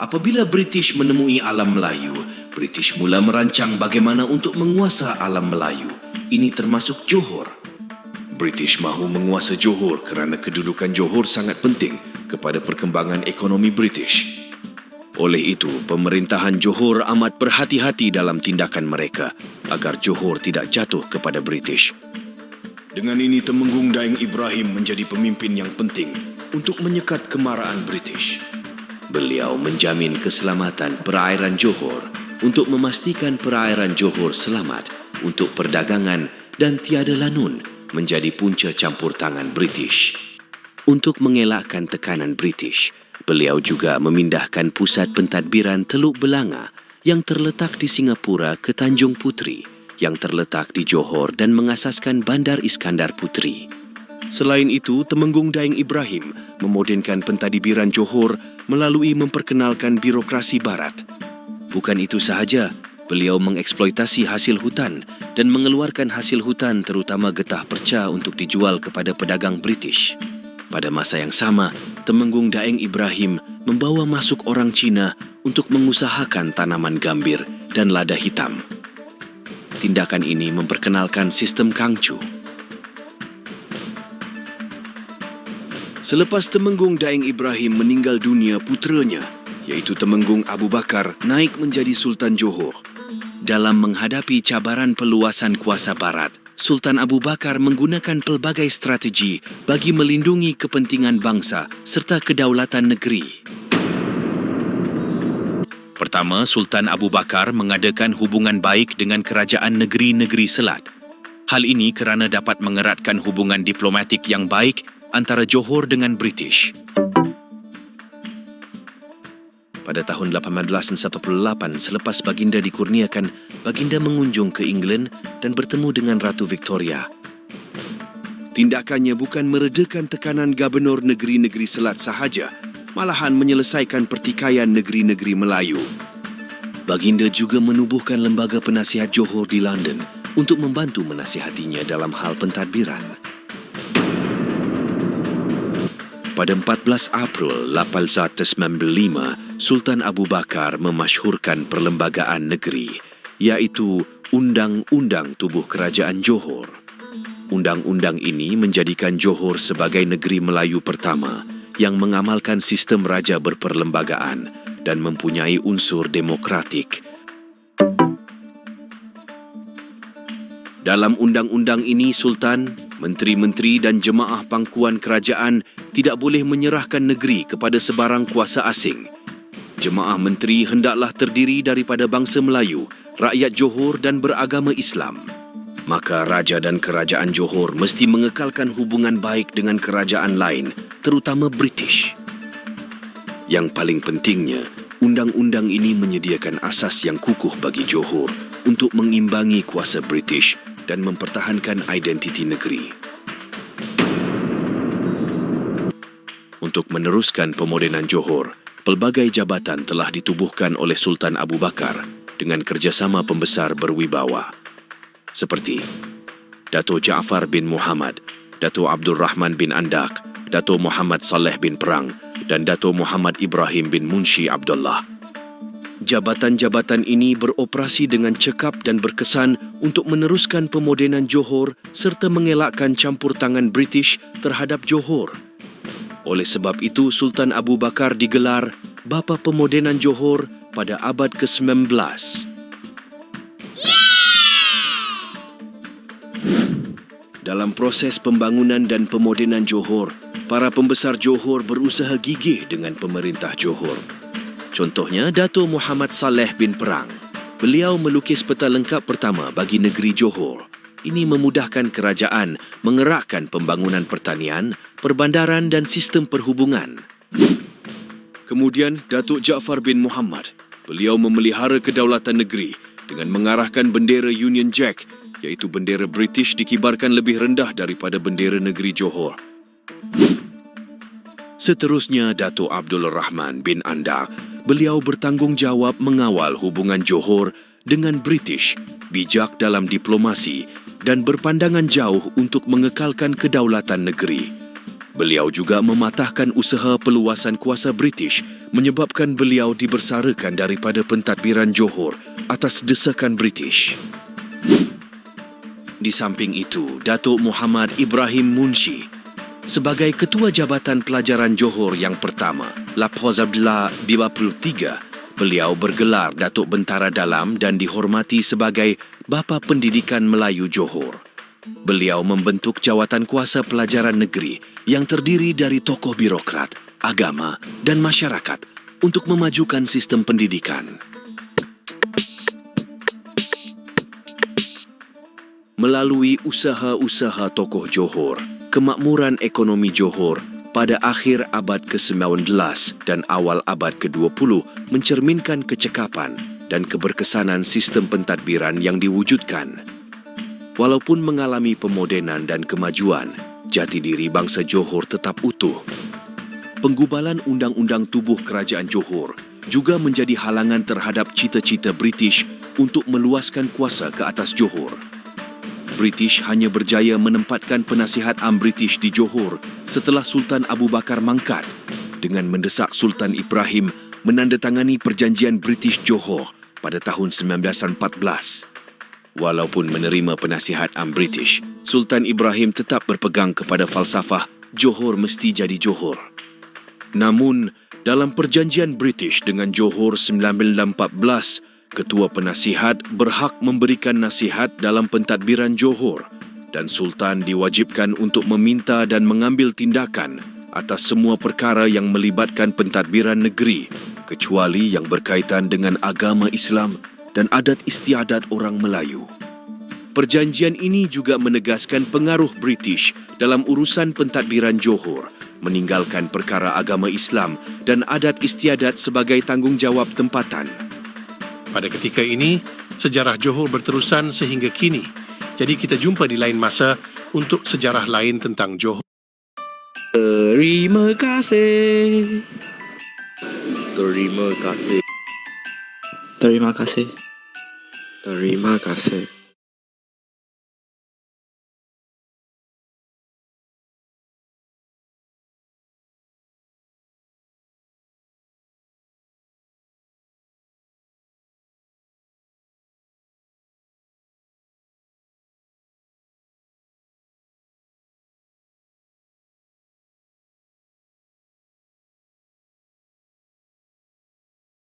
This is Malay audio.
apabila British menemui alam Melayu, British mula merancang bagaimana untuk menguasai alam Melayu. Ini termasuk Johor. British mahu menguasai Johor kerana kedudukan Johor sangat penting kepada perkembangan ekonomi British. Oleh itu, pemerintahan Johor amat berhati-hati dalam tindakan mereka agar Johor tidak jatuh kepada British. Dengan ini, Temenggung Daeng Ibrahim menjadi pemimpin yang penting untuk menyekat kemarahan British. Beliau menjamin keselamatan perairan Johor untuk memastikan perairan Johor selamat untuk perdagangan dan tiada lanun menjadi punca campur tangan British. Untuk mengelakkan tekanan British, beliau juga memindahkan pusat pentadbiran Teluk Belanga yang terletak di Singapura ke Tanjung Puteri yang terletak di Johor dan mengasaskan Bandar Iskandar Puteri. Selain itu, Temenggung Daeng Ibrahim memodenkan pentadbiran Johor melalui memperkenalkan birokrasi barat. Bukan itu sahaja, beliau mengeksploitasi hasil hutan dan mengeluarkan hasil hutan terutama getah perca untuk dijual kepada pedagang British. Pada masa yang sama, Temenggung Daeng Ibrahim membawa masuk orang Cina untuk mengusahakan tanaman gambir dan lada hitam. Tindakan ini memperkenalkan sistem Kangcu. Selepas Temenggung Daeng Ibrahim meninggal dunia, puteranya, iaitu Temenggung Abu Bakar, naik menjadi Sultan Johor. Dalam menghadapi cabaran peluasan kuasa barat, Sultan Abu Bakar menggunakan pelbagai strategi bagi melindungi kepentingan bangsa serta kedaulatan negeri. Pertama, Sultan Abu Bakar mengadakan hubungan baik dengan kerajaan negeri-negeri Selat. Hal ini kerana dapat mengeratkan hubungan diplomatik yang baik antara Johor dengan British. Pada tahun 1848, selepas Baginda dikurniakan, Baginda mengunjung ke England dan bertemu dengan Ratu Victoria. Tindakannya bukan meredakan tekanan gubernur negeri-negeri Selat sahaja, malahan menyelesaikan pertikaian negeri-negeri Melayu. Baginda juga menubuhkan lembaga penasihat Johor di London untuk membantu menasihatinya dalam hal pentadbiran. Pada 14 April 1895, Sultan Abu Bakar memasyhurkan perlembagaan negeri, iaitu Undang-Undang Tubuh Kerajaan Johor. Undang-undang ini menjadikan Johor sebagai negeri Melayu pertama yang mengamalkan sistem raja berperlembagaan dan mempunyai unsur demokratik. Dalam undang-undang ini, Sultan, menteri-menteri dan jemaah pangkuan kerajaan tidak boleh menyerahkan negeri kepada sebarang kuasa asing. Jemaah menteri hendaklah terdiri daripada bangsa Melayu, rakyat Johor dan beragama Islam. Maka raja dan kerajaan Johor mesti mengekalkan hubungan baik dengan kerajaan lain, terutama British. Yang paling pentingnya, undang-undang ini menyediakan asas yang kukuh bagi Johor untuk mengimbangi kuasa British dan mempertahankan identiti negeri. Untuk meneruskan pemodenan Johor, pelbagai jabatan telah ditubuhkan oleh Sultan Abu Bakar dengan kerjasama pembesar berwibawa, seperti Dato' Jaafar bin Muhammad, Dato' Abdul Rahman bin Andak, Dato' Muhammad Saleh bin Perang dan Dato' Muhammad Ibrahim bin Munshi Abdullah. Jabatan-jabatan ini beroperasi dengan cekap dan berkesan untuk meneruskan pemodenan Johor serta mengelakkan campur tangan British terhadap Johor. Oleh sebab itu, Sultan Abu Bakar digelar Bapa Pemodenan Johor pada abad ke-19. Dalam proses pembangunan dan pemodenan Johor, para pembesar Johor berusaha gigih dengan pemerintah Johor. Contohnya, Dato' Muhammad Saleh bin Perang. Beliau melukis peta lengkap pertama bagi negeri Johor. Ini memudahkan kerajaan mengerakkan pembangunan pertanian, perbandaran dan sistem perhubungan. Kemudian, Datuk Jaafar bin Muhammad. Beliau memelihara kedaulatan negeri dengan mengarahkan bendera Union Jack, iaitu bendera British dikibarkan lebih rendah daripada bendera negeri Johor. Seterusnya, Dato' Abdul Rahman bin Andak. Beliau bertanggungjawab mengawal hubungan Johor dengan British, bijak dalam diplomasi dan berpandangan jauh untuk mengekalkan kedaulatan negeri. Beliau juga mematahkan usaha peluasan kuasa British menyebabkan beliau dibersarakan daripada pentadbiran Johor atas desakan British. Di samping itu, Datuk Muhammad Ibrahim Munshi sebagai Ketua Jabatan Pelajaran Johor yang pertama, Lapozabla 23, beliau bergelar Datuk Bentara Dalam dan dihormati sebagai Bapa Pendidikan Melayu Johor. Beliau membentuk jawatan kuasa pelajaran negeri yang terdiri dari tokoh birokrat, agama dan masyarakat untuk memajukan sistem pendidikan. Melalui usaha-usaha tokoh Johor, kemakmuran ekonomi Johor pada akhir abad ke-19 dan awal abad ke-20 mencerminkan kecekapan dan keberkesanan sistem pentadbiran yang diwujudkan. Walaupun mengalami pemodenan dan kemajuan, jati diri bangsa Johor tetap utuh. Penggubalan undang-undang tubuh kerajaan Johor juga menjadi halangan terhadap cita-cita British untuk meluaskan kuasa ke atas Johor. British hanya berjaya menempatkan penasihat am British di Johor setelah Sultan Abu Bakar mangkat dengan mendesak Sultan Ibrahim menandatangani perjanjian British Johor pada tahun 1914. Walaupun menerima penasihat am British, Sultan Ibrahim tetap berpegang kepada falsafah Johor mesti jadi Johor. Namun, dalam perjanjian British dengan Johor 1914, Ketua Penasihat berhak memberikan nasihat dalam pentadbiran Johor dan Sultan diwajibkan untuk meminta dan mengambil tindakan atas semua perkara yang melibatkan pentadbiran negeri kecuali yang berkaitan dengan agama Islam dan adat istiadat orang Melayu. Perjanjian ini juga menegaskan pengaruh British dalam urusan pentadbiran Johor, meninggalkan perkara agama Islam dan adat istiadat sebagai tanggungjawab tempatan. Pada ketika ini, sejarah Johor berterusan sehingga kini. Jadi kita jumpa di lain masa untuk sejarah lain tentang Johor. Terima kasih. Terima kasih. Terima kasih. Terima kasih.